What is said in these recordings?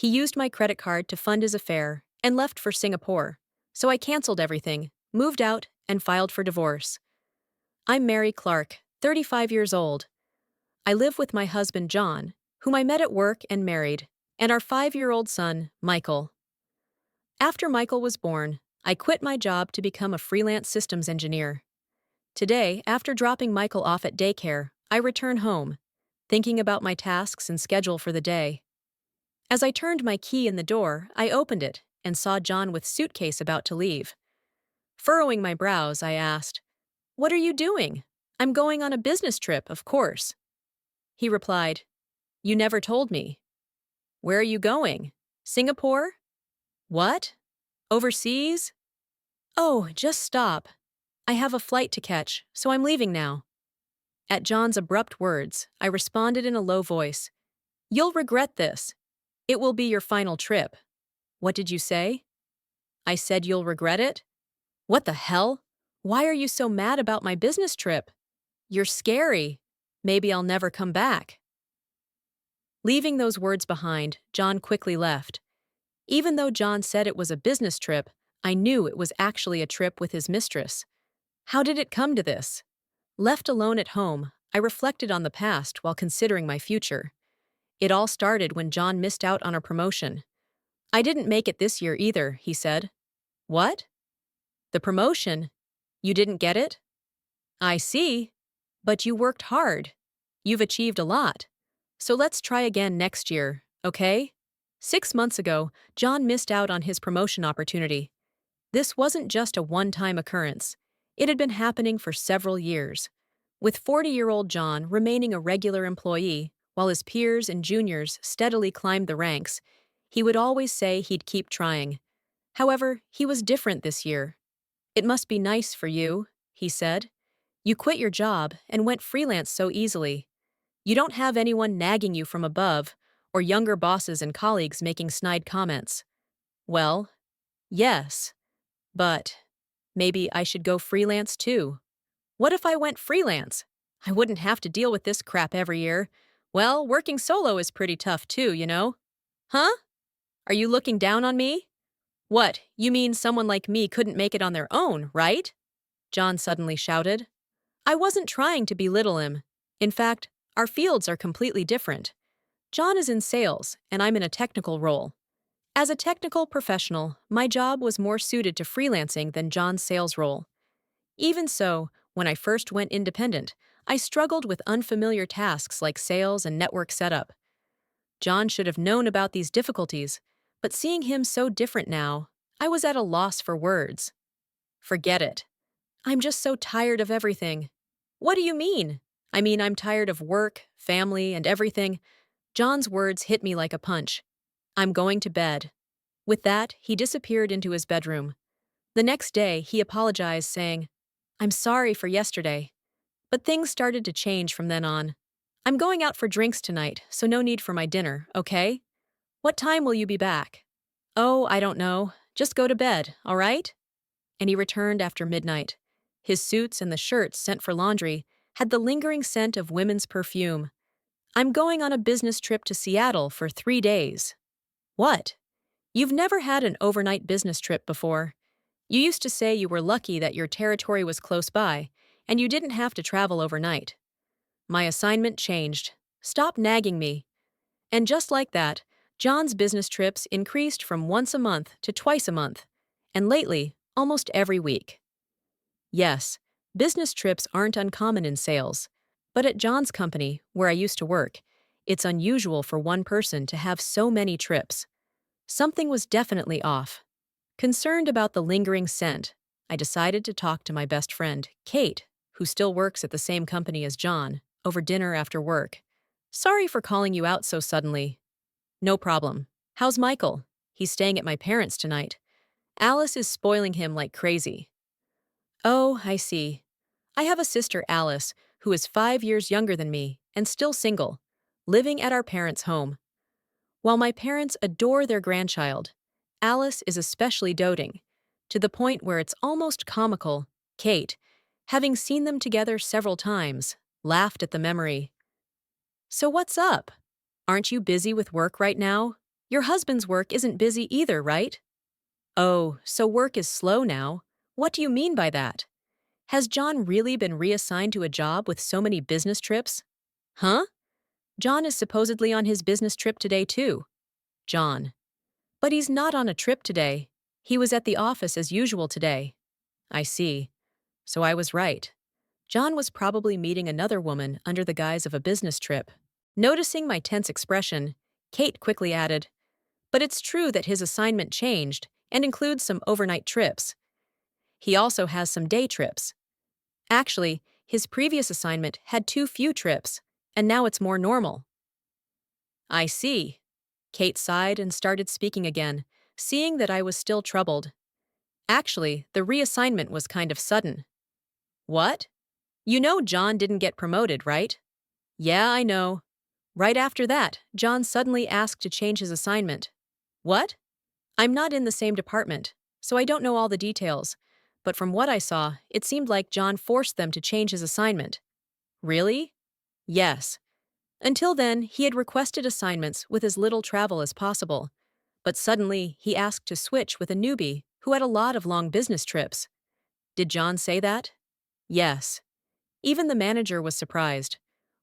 He used my credit card to fund his affair and left for Singapore. So I canceled everything, moved out, and filed for divorce. I'm Mary Clark, 35 years old. I live with my husband, John, whom I met at work and married, and our 5-year-old son, Michael. After Michael was born, I quit my job to become a freelance systems engineer. Today, after dropping Michael off at daycare, I return home, thinking about my tasks and schedule for the day. As I turned my key in the door, I opened it and saw John with suitcase about to leave. Furrowing my brows, I asked, "What are you doing?" "I'm going on a business trip, of course." He replied, "You never told me." "Where are you going?" "Singapore?" "What? Overseas?" "Oh, just stop. I have a flight to catch, so I'm leaving now." At John's abrupt words, I responded in a low voice, "You'll regret this. It will be your final trip." "What did you say?" "I said you'll regret it." "What the hell? Why are you so mad about my business trip?" "You're scary. Maybe I'll never come back." Leaving those words behind, John quickly left. Even though John said it was a business trip, I knew it was actually a trip with his mistress. How did it come to this? Left alone at home, I reflected on the past while considering my future. It all started when John missed out on a promotion. "I didn't make it this year either," he said. "What? The promotion? You didn't get it?" "I see. But you worked hard. You've achieved a lot. So let's try again next year, okay?" 6 months ago, John missed out on his promotion opportunity. This wasn't just a one-time occurrence. It had been happening for several years, with 40-year-old John remaining a regular employee while his peers and juniors steadily climbed the ranks. He would always say he'd keep trying. However, he was different this year. "It must be nice for you," he said. "You quit your job and went freelance so easily. You don't have anyone nagging you from above, or younger bosses and colleagues making snide comments." "Well, yes, but maybe I should go freelance too." "What if I went freelance? I wouldn't have to deal with this crap every year." "Well, working solo is pretty tough too, you know." "Huh? Are you looking down on me?" "What, you mean someone like me couldn't make it on their own, right?" John suddenly shouted. I wasn't trying to belittle him. In fact, our fields are completely different. John is in sales, and I'm in a technical role. As a technical professional, my job was more suited to freelancing than John's sales role. Even so, when I first went independent, I struggled with unfamiliar tasks like sales and network setup. John should have known about these difficulties, but seeing him so different now, I was at a loss for words. "Forget it. I'm just so tired of everything." "What do you mean?" "I mean, I'm tired of work, family, and everything." John's words hit me like a punch. "I'm going to bed." With that, he disappeared into his bedroom. The next day, he apologized, saying, "I'm sorry for yesterday." But things started to change from then on. "I'm going out for drinks tonight, so no need for my dinner, okay?" "What time will you be back?" "Oh, I don't know. Just go to bed, all right?" And he returned after midnight. His suits and the shirts sent for laundry had the lingering scent of women's perfume. "I'm going on a business trip to Seattle for 3 days." "What? You've never had an overnight business trip before. You used to say you were lucky that your territory was close by, and you didn't have to travel overnight." My assignment changed. "Stop nagging me." And just like that, John's business trips increased from once a month to twice a month, and lately, almost every week. Yes, business trips aren't uncommon in sales, but at John's company, where I used to work, it's unusual for one person to have so many trips. Something was definitely off. Concerned about the lingering scent, I decided to talk to my best friend, Kate, who still works at the same company as John, over dinner after work. "Sorry for calling you out so suddenly." "No problem. How's Michael?" "He's staying at my parents' tonight. Alice is spoiling him like crazy." "Oh, I see. I have a sister, Alice, who is 5 years younger than me and still single, living at our parents' home. While my parents adore their grandchild, Alice is especially doting, to the point where it's almost comical. Kate, having seen them together several times, laughed at the memory. "So what's up? Aren't you busy with work right now?" Your husband's work isn't busy either, right? Oh, so work is slow now? What do you mean by that? Has John really been reassigned to a job with so many business trips? Huh? John is supposedly on his business trip today, too. John. But he's not on a trip today. He was at the office as usual today. I see. So I was right. John was probably meeting another woman under the guise of a business trip. Noticing my tense expression, Kate quickly added, "But it's true that his assignment changed and includes some overnight trips. He also has some day trips. Actually, his previous assignment had too few trips, and now it's more normal." I see. Kate sighed and started speaking again, seeing that I was still troubled. Actually, the reassignment was kind of sudden. What? You know John didn't get promoted, right? Yeah, I know. Right after that, John suddenly asked to change his assignment. What? I'm not in the same department, so I don't know all the details, but from what I saw, it seemed like John forced them to change his assignment. Really? Yes. Until then, he had requested assignments with as little travel as possible, but suddenly he asked to switch with a newbie who had a lot of long business trips. Did John say that? Yes. Even the manager was surprised.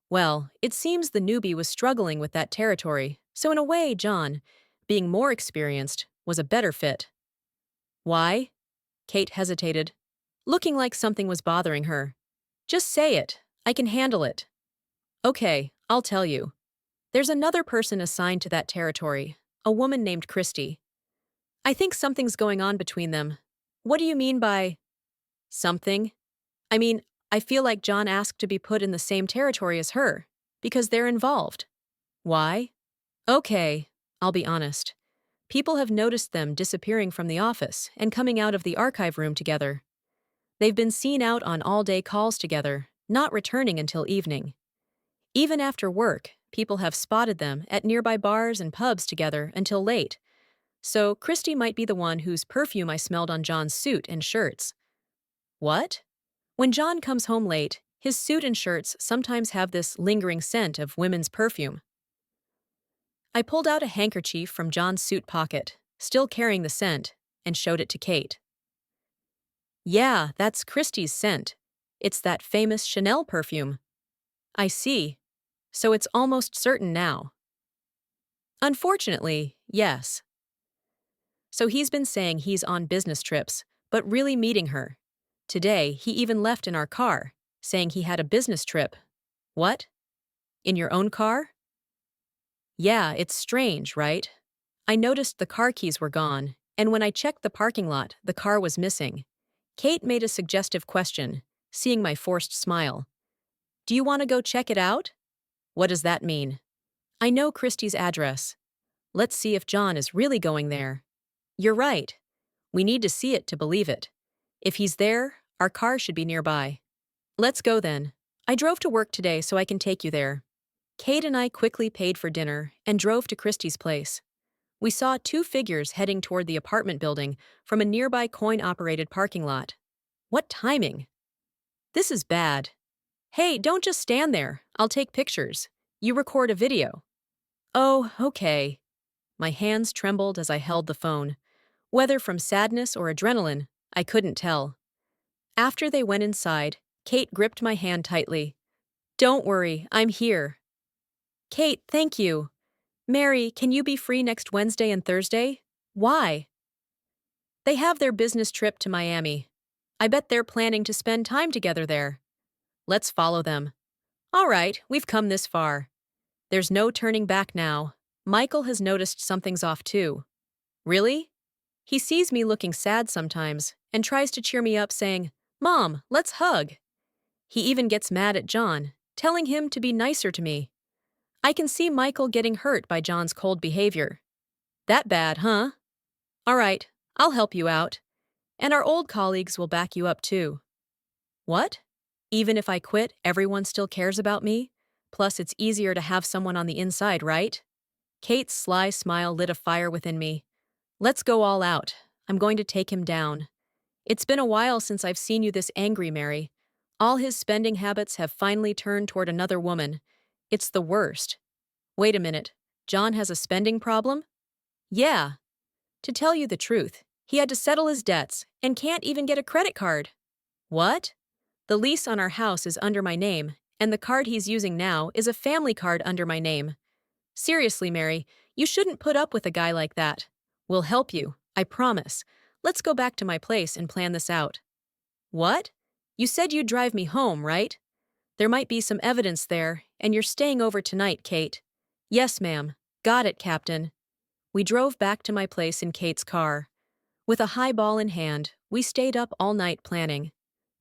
Well, it seems the newbie was struggling with that territory, so in a way, John, being more experienced, was a better fit. Why? Kate hesitated, looking like something was bothering her. Just say it. I can handle it. Okay, I'll tell you. There's another person assigned to that territory, a woman named Christy. I think something's going on between them. What do you mean by something? I mean, I feel like John asked to be put in the same territory as her, because they're involved. Why? Okay, I'll be honest. People have noticed them disappearing from the office and coming out of the archive room together. They've been seen out on all-day calls together, not returning until evening. Even after work, people have spotted them at nearby bars and pubs together until late. So Christy might be the one whose perfume I smelled on John's suit and shirts. What? When John comes home late, his suit and shirts sometimes have this lingering scent of women's perfume. I pulled out a handkerchief from John's suit pocket, still carrying the scent, and showed it to Kate. Yeah, that's Christy's scent. It's that famous Chanel perfume. I see. So it's almost certain now. Unfortunately, yes. So he's been saying he's on business trips, but really meeting her. Today, he even left in our car, saying he had a business trip. What? In your own car? Yeah, it's strange, right? I noticed the car keys were gone, and when I checked the parking lot, the car was missing. Kate made a suggestive question, seeing my forced smile. Do you want to go check it out? What does that mean? I know Christy's address. Let's see if John is really going there. You're right. We need to see it to believe it. If he's there, our car should be nearby. Let's go then. I drove to work today so I can take you there. Kate and I quickly paid for dinner and drove to Christy's place. We saw two figures heading toward the apartment building from a nearby coin-operated parking lot. What timing? This is bad. Hey, don't just stand there. I'll take pictures. You record a video. Oh, okay. My hands trembled as I held the phone. Whether from sadness or adrenaline, I couldn't tell. After they went inside, Kate gripped my hand tightly. Don't worry, I'm here. Kate, thank you. Mary, can you be free next Wednesday and Thursday? Why? They have their business trip to Miami. I bet they're planning to spend time together there. Let's follow them. All right, we've come this far. There's no turning back now. Michael has noticed something's off too. Really? He sees me looking sad sometimes and tries to cheer me up saying, Mom, let's hug. He even gets mad at John, telling him to be nicer to me. I can see Michael getting hurt by John's cold behavior. That bad, huh? All right, I'll help you out. And our old colleagues will back you up too. What? Even if I quit, everyone still cares about me? Plus, it's easier to have someone on the inside, right? Kate's sly smile lit a fire within me. Let's go all out. I'm going to take him down. It's been a while since I've seen you this angry, Mary. All his spending habits have finally turned toward another woman. It's the worst. Wait a minute. John has a spending problem? Yeah, to tell you the truth, he had to settle his debts and can't even get a credit card. What? The lease on our house is under my name, and the card he's using now is a family card under my name. Seriously, Mary, you shouldn't put up with a guy like that. We'll help you, I promise. Let's go back to my place and plan this out. What? You said you'd drive me home, right? There might be some evidence there, and you're staying over tonight, Kate. Yes, ma'am. Got it, Captain. We drove back to my place in Kate's car. With a highball in hand, we stayed up all night planning.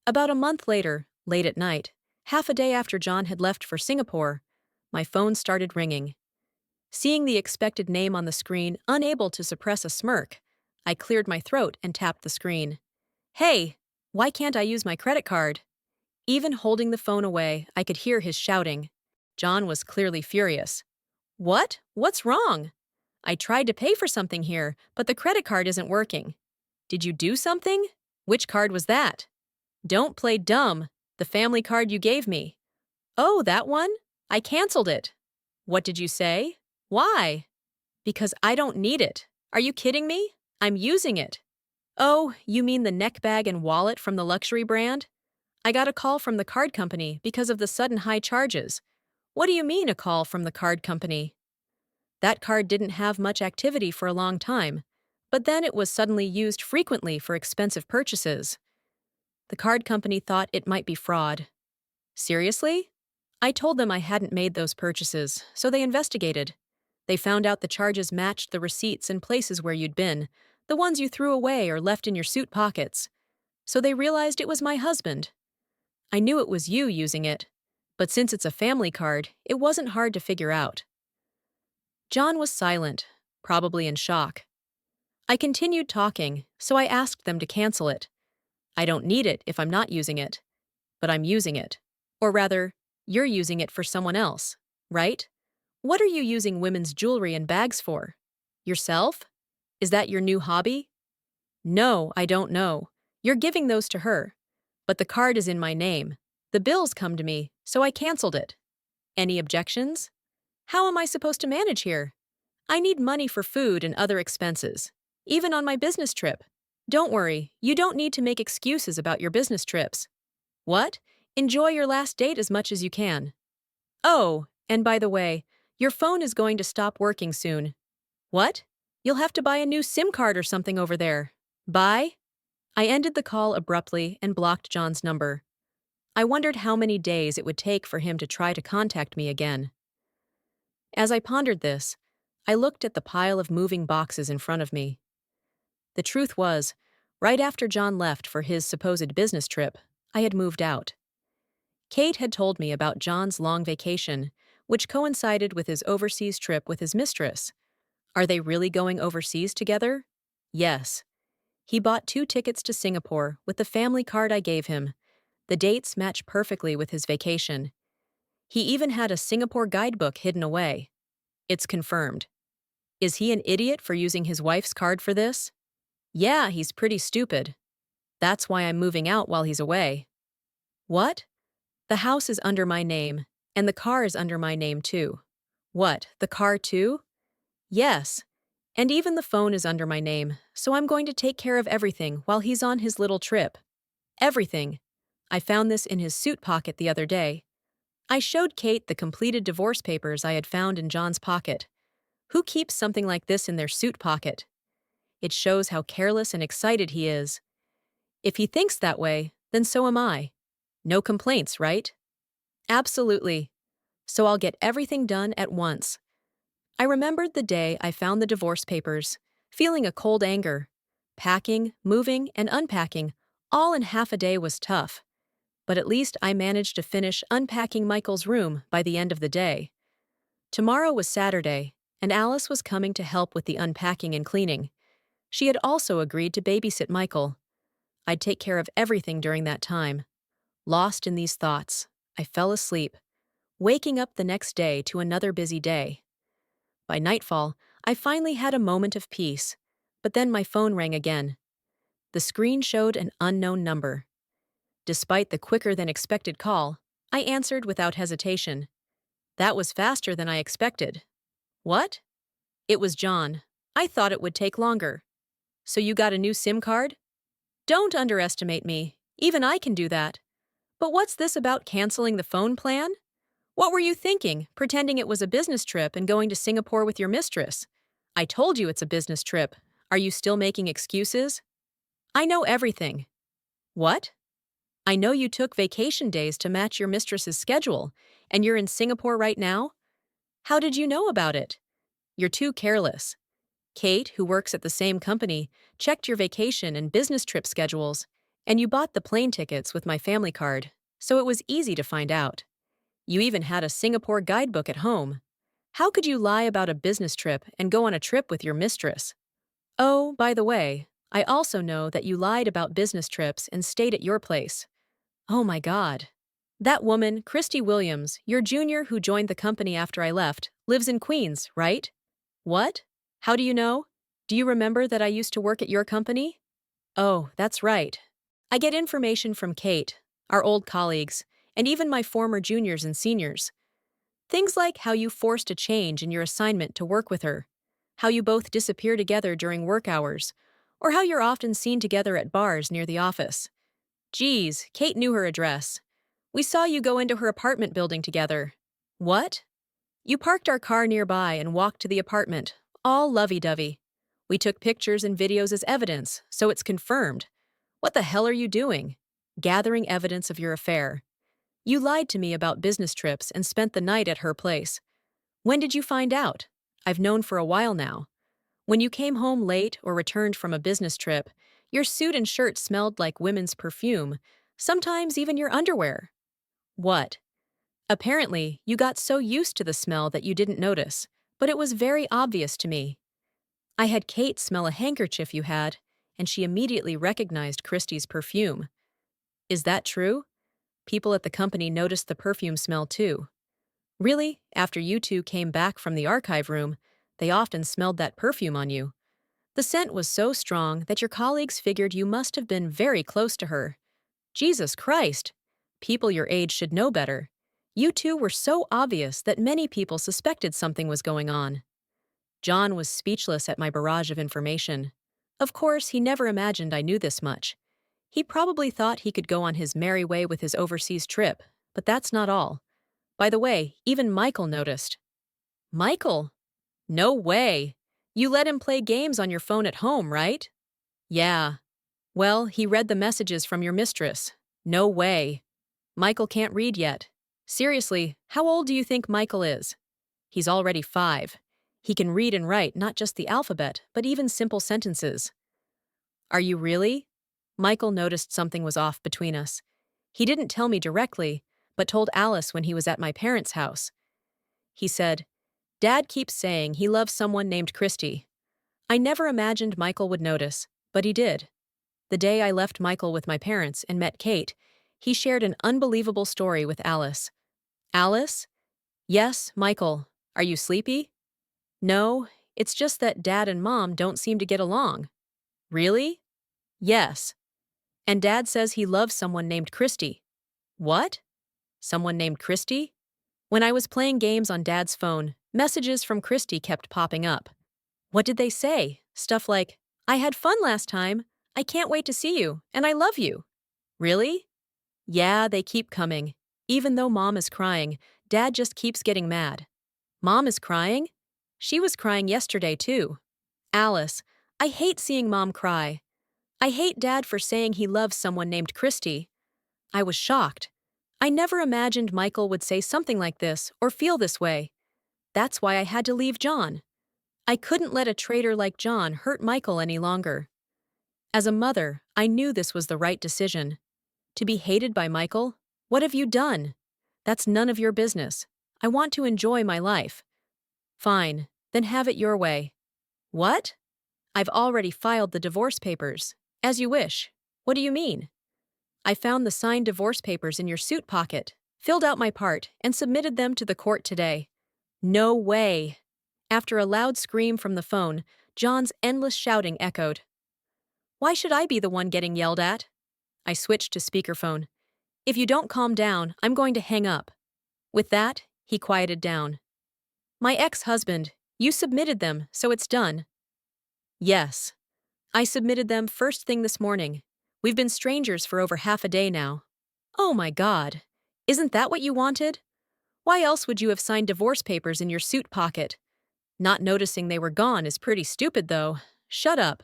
About a month later, late at night, half a day after John had left for Singapore, my phone started ringing. Seeing the expected name on the screen, unable to suppress a smirk, I cleared my throat and tapped the screen. Hey, why can't I use my credit card? Even holding the phone away, I could hear his shouting. John was clearly furious. What? What's wrong? I tried to pay for something here, but the credit card isn't working. Did you do something? Which card was that? Don't play dumb. The family card you gave me. Oh, that one? I canceled it. What did you say? Why? Because I don't need it. Are you kidding me? I'm using it. Oh, you mean the neck bag and wallet from the luxury brand? I got a call from the card company because of the sudden high charges. What do you mean, a call from the card company? That card didn't have much activity for a long time, but then it was suddenly used frequently for expensive purchases. The card company thought it might be fraud. Seriously? I told them I hadn't made those purchases, so they investigated. They found out the charges matched the receipts and places where you'd been, the ones you threw away or left in your suit pockets. So they realized it was my husband. I knew it was you using it, but since it's a family card, it wasn't hard to figure out. John was silent, probably in shock. I continued talking, so I asked them to cancel it. I don't need it if I'm not using it, but I'm using it. Or rather, you're using it for someone else, right? What are you using women's jewelry and bags for? Yourself? Is that your new hobby? No, I don't know. You're giving those to her. But the card is in my name. The bills come to me, so I canceled it. Any objections? How am I supposed to manage here? I need money for food and other expenses, even on my business trip. Don't worry, you don't need to make excuses about your business trips. What? Enjoy your last date as much as you can. Oh, and by the way, your phone is going to stop working soon. What? You'll have to buy a new SIM card or something over there. Bye? I ended the call abruptly and blocked John's number. I wondered how many days it would take for him to try to contact me again. As I pondered this, I looked at the pile of moving boxes in front of me. The truth was, right after John left for his supposed business trip, I had moved out. Kate had told me about John's long vacation, which coincided with his overseas trip with his mistress. Are they really going overseas together? Yes. He bought 2 tickets to Singapore with the family card I gave him. The dates match perfectly with his vacation. He even had a Singapore guidebook hidden away. It's confirmed. Is he an idiot for using his wife's card for this? Yeah, he's pretty stupid. That's why I'm moving out while he's away. What? The house is under my name, and the car is under my name too. What, the car too? Yes. And even the phone is under my name, so I'm going to take care of everything while he's on his little trip. Everything. I found this in his suit pocket the other day. I showed Kate the completed divorce papers I had found in John's pocket. Who keeps something like this in their suit pocket? It shows how careless and excited he is. If he thinks that way, then so am I. No complaints, right? Absolutely. So I'll get everything done at once. I remembered the day I found the divorce papers, feeling a cold anger. Packing, moving, and unpacking, all in half a day was tough. But at least I managed to finish unpacking Michael's room by the end of the day. Tomorrow was Saturday, and Alice was coming to help with the unpacking and cleaning. She had also agreed to babysit Michael. I'd take care of everything during that time. Lost in these thoughts, I fell asleep, waking up the next day to another busy day. By nightfall, I finally had a moment of peace, but then my phone rang again. The screen showed an unknown number. Despite the quicker-than-expected call, I answered without hesitation. That was faster than I expected. What? It was John. I thought it would take longer. So you got a new SIM card? Don't underestimate me. Even I can do that. But what's this about canceling the phone plan? What were you thinking, pretending it was a business trip and going to Singapore with your mistress? I told you it's a business trip. Are you still making excuses? I know everything. What? I know you took vacation days to match your mistress's schedule, and you're in Singapore right now? How did you know about it? You're too careless. Kate, who works at the same company, checked your vacation and business trip schedules, and you bought the plane tickets with my family card, so it was easy to find out. You even had a Singapore guidebook at home. How could you lie about a business trip and go on a trip with your mistress? Oh, by the way, I also know that you lied about business trips and stayed at your place. Oh my God. That woman, Christy Williams, your junior who joined the company after I left, lives in Queens, right? What? How do you know? Do you remember that I used to work at your company? Oh, that's right. I get information from Kate, our old colleagues, and even my former juniors and seniors. Things like how you forced a change in your assignment to work with her, how you both disappear together during work hours, or how you're often seen together at bars near the office. Geez, Kate knew her address. We saw you go into her apartment building together. What? You parked our car nearby and walked to the apartment, all lovey-dovey. We took pictures and videos as evidence, so it's confirmed. What the hell are you doing? Gathering evidence of your affair. You lied to me about business trips and spent the night at her place. When did you find out? I've known for a while now. When you came home late or returned from a business trip, your suit and shirt smelled like women's perfume, sometimes even your underwear. What? Apparently, you got so used to the smell that you didn't notice, but it was very obvious to me. I had Kate smell a handkerchief you had, and she immediately recognized Christie's perfume. Is that true? People at the company noticed the perfume smell too. Really, after you two came back from the archive room, they often smelled that perfume on you. The scent was so strong that your colleagues figured you must have been very close to her. Jesus Christ! People your age should know better. You two were so obvious that many people suspected something was going on. John was speechless at my barrage of information. Of course, he never imagined I knew this much. He probably thought he could go on his merry way with his overseas trip, but that's not all. By the way, even Michael noticed. Michael? No way! You let him play games on your phone at home, right? Yeah. Well, he read the messages from your mistress. No way. Michael can't read yet. Seriously, how old do you think Michael is? He's already 5. He can read and write not just the alphabet, but even simple sentences. Are you really? Michael noticed something was off between us. He didn't tell me directly, but told Alice when he was at my parents' house. He said, Dad keeps saying he loves someone named Christy. I never imagined Michael would notice, but he did. The day I left Michael with my parents and met Kate, he shared an unbelievable story with Alice. Alice? Yes, Michael. Are you sleepy? No, it's just that Dad and Mom don't seem to get along. Really? Yes. And Dad says he loves someone named Christy. What? Someone named Christy? When I was playing games on Dad's phone, messages from Christy kept popping up. What did they say? Stuff like, I had fun last time, I can't wait to see you, and I love you. Really? Yeah, they keep coming. Even though Mom is crying, Dad just keeps getting mad. Mom is crying? She was crying yesterday too. Alice, I hate seeing Mom cry. I hate Dad for saying he loves someone named Christy. I was shocked. I never imagined Michael would say something like this or feel this way. That's why I had to leave John. I couldn't let a traitor like John hurt Michael any longer. As a mother, I knew this was the right decision. To be hated by Michael? What have you done? That's none of your business. I want to enjoy my life. Fine, then have it your way. What? I've already filed the divorce papers. As you wish. What do you mean? I found the signed divorce papers in your suit pocket, filled out my part, and submitted them to the court today. No way. After a loud scream from the phone, John's endless shouting echoed. Why should I be the one getting yelled at? I switched to speakerphone. If you don't calm down, I'm going to hang up. With that, he quieted down. My ex-husband, you submitted them, so it's done. Yes. I submitted them first thing this morning. We've been strangers for over half a day now. Oh my God. Isn't that what you wanted? Why else would you have signed divorce papers in your suit pocket? Not noticing they were gone is pretty stupid, though. Shut up.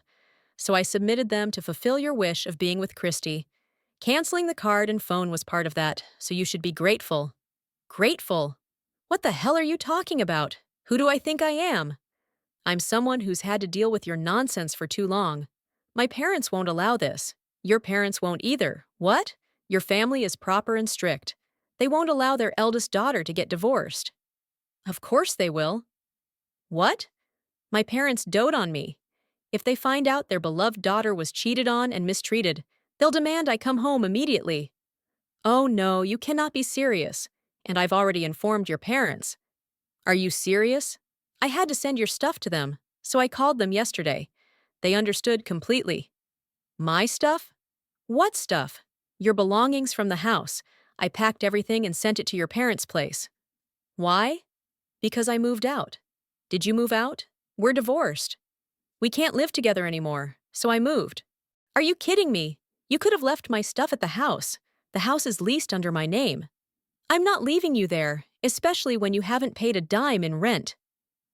So I submitted them to fulfill your wish of being with Christy. Canceling the card and phone was part of that, so you should be grateful. Grateful? What the hell are you talking about? Who do I think I am? I'm someone who's had to deal with your nonsense for too long. My parents won't allow this. Your parents won't either. What? Your family is proper and strict. They won't allow their eldest daughter to get divorced. Of course they will. What? My parents dote on me. If they find out their beloved daughter was cheated on and mistreated, they'll demand I come home immediately. Oh no, you cannot be serious. And I've already informed your parents. Are you serious? I had to send your stuff to them, so I called them yesterday. They understood completely. My stuff? What stuff? Your belongings from the house. I packed everything and sent it to your parents' place. Why? Because I moved out. Did you move out? We're divorced. We can't live together anymore, so I moved. Are you kidding me? You could have left my stuff at the house. The house is leased under my name. I'm not leaving you there, especially when you haven't paid a dime in rent.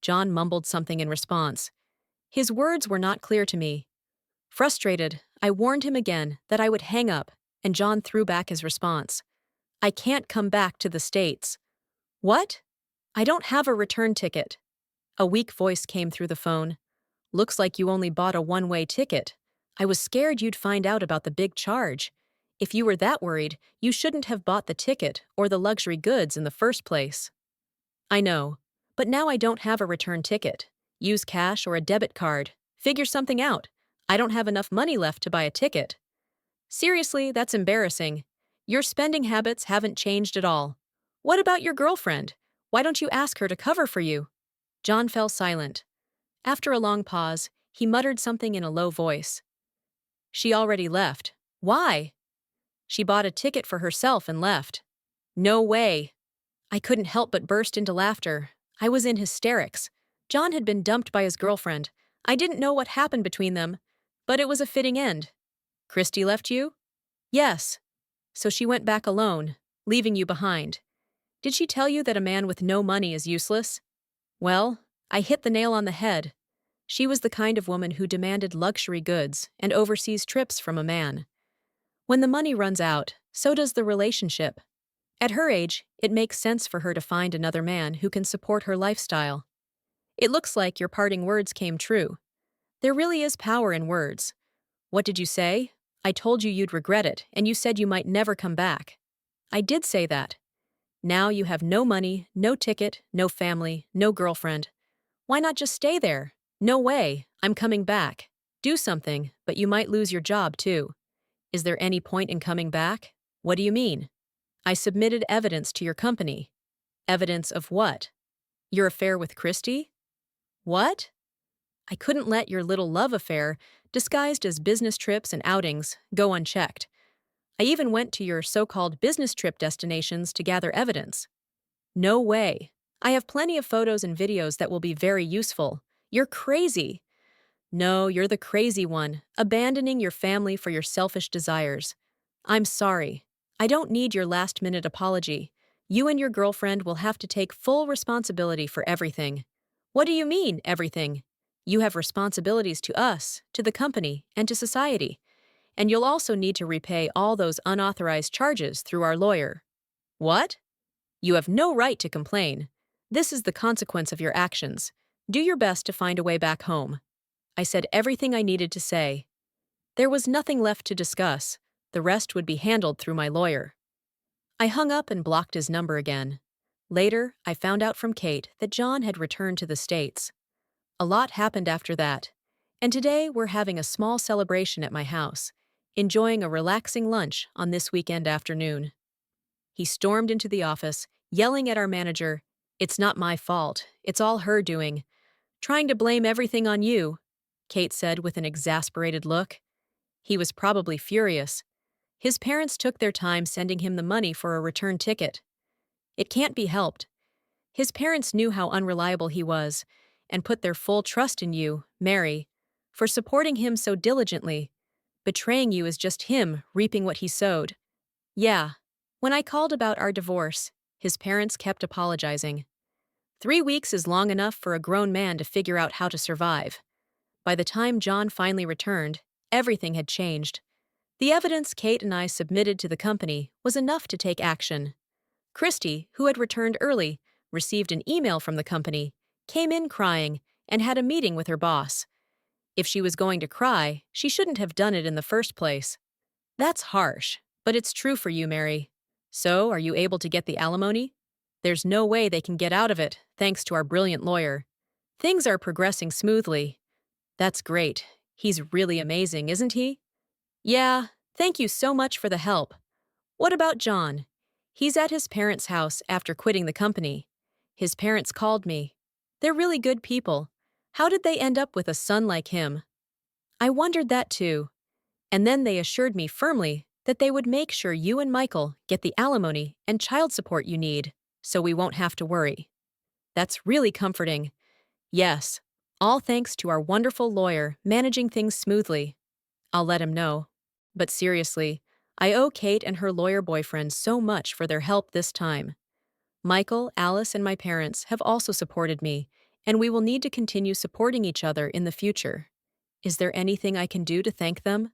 John mumbled something in response. His words were not clear to me. Frustrated, I warned him again that I would hang up, and John threw back his response. I can't come back to the States. What? I don't have a return ticket. A weak voice came through the phone. Looks like you only bought a one-way ticket. I was scared you'd find out about the big charge. If you were that worried, you shouldn't have bought the ticket or the luxury goods in the first place. I know, but now I don't have a return ticket. Use cash or a debit card. Figure something out. I don't have enough money left to buy a ticket. Seriously, that's embarrassing. Your spending habits haven't changed at all. What about your girlfriend? Why don't you ask her to cover for you? John fell silent. After a long pause, he muttered something in a low voice. She already left. Why? She bought a ticket for herself and left. No way. I couldn't help but burst into laughter. I was in hysterics. John had been dumped by his girlfriend. I didn't know what happened between them, but it was a fitting end. Christy left you? Yes. So she went back alone, leaving you behind. Did she tell you that a man with no money is useless? Well, I hit the nail on the head. She was the kind of woman who demanded luxury goods and overseas trips from a man. When the money runs out, so does the relationship. At her age, it makes sense for her to find another man who can support her lifestyle. It looks like your parting words came true. There really is power in words. What did you say? I told you you'd regret it, and you said you might never come back. I did say that. Now you have no money, no ticket, no family, no girlfriend. Why not just stay there? No way, I'm coming back. Do something, but you might lose your job too. Is there any point in coming back? What do you mean? I submitted evidence to your company. Evidence of what? Your affair with Christy? What? I couldn't let your little love affair, disguised as business trips and outings, go unchecked. I even went to your so-called business trip destinations to gather evidence. No way. I have plenty of photos and videos that will be very useful. You're crazy. No, you're the crazy one, abandoning your family for your selfish desires. I'm sorry. I don't need your last-minute apology. You and your girlfriend will have to take full responsibility for everything. What do you mean, everything? You have responsibilities to us, to the company, and to society. And you'll also need to repay all those unauthorized charges through our lawyer. What? You have no right to complain. This is the consequence of your actions. Do your best to find a way back home. I said everything I needed to say. There was nothing left to discuss. The rest would be handled through my lawyer. I hung up and blocked his number again. Later, I found out from Kate that John had returned to the States. A lot happened after that, and today we're having a small celebration at my house, enjoying a relaxing lunch on this weekend afternoon. He stormed into the office, yelling at our manager, "It's not my fault, it's all her doing. Trying to blame everything on you," Kate said with an exasperated look. He was probably furious. His parents took their time sending him the money for a return ticket. It can't be helped. His parents knew how unreliable he was and put their full trust in you, Mary. for supporting him so diligently. Betraying you is just him reaping what he sowed. Yeah. When I called about our divorce, his parents kept apologizing. 3 weeks is long enough for a grown man to figure out how to survive. By the time John finally returned, everything had changed. The evidence Kate and I submitted to the company was enough to take action. Christy, who had returned early, received an email from the company, came in crying, and had a meeting with her boss. If she was going to cry, she shouldn't have done it in the first place. That's harsh, but it's true for you, Mary. So, are you able to get the alimony? There's no way they can get out of it, thanks to our brilliant lawyer. Things are progressing smoothly. That's great. He's really amazing, isn't he? Yeah, thank you so much for the help. What about John? He's at his parents' house after quitting the company. His parents called me. They're really good people. How did they end up with a son like him? I wondered that too. And then they assured me firmly that they would make sure you and Michael get the alimony and child support you need, so we won't have to worry. That's really comforting. Yes, all thanks to our wonderful lawyer managing things smoothly. I'll let him know. But seriously, I owe Kate and her lawyer boyfriend so much for their help this time. Michael, Alice, and my parents have also supported me, and we will need to continue supporting each other in the future. Is there anything I can do to thank them?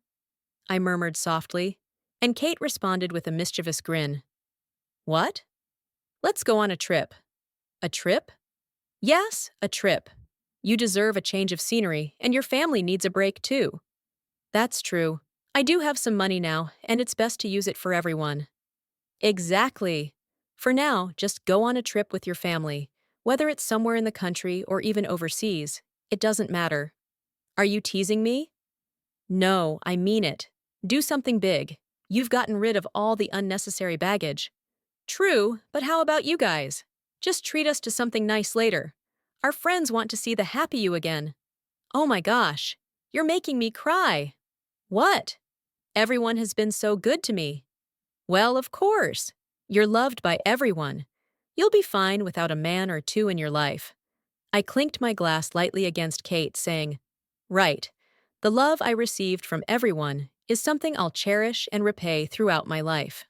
I murmured softly, and Kate responded with a mischievous grin. What? Let's go on a trip. A trip? Yes, a trip. You deserve a change of scenery, and your family needs a break too. That's true. I do have some money now, and it's best to use it for everyone. Exactly. For now, just go on a trip with your family. Whether it's somewhere in the country or even overseas, it doesn't matter. Are you teasing me? No, I mean it. Do something big. You've gotten rid of all the unnecessary baggage. True, but how about you guys? Just treat us to something nice later. Our friends want to see the happy you again. Oh my gosh, you're making me cry. What? Everyone has been so good to me. Well, of course. You're loved by everyone. You'll be fine without a man or two in your life. I clinked my glass lightly against Kate, saying, Right. The love I received from everyone is something I'll cherish and repay throughout my life.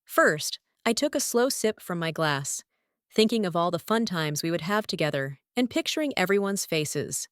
First, I took a slow sip from my glass, thinking of all the fun times we would have together and picturing everyone's faces.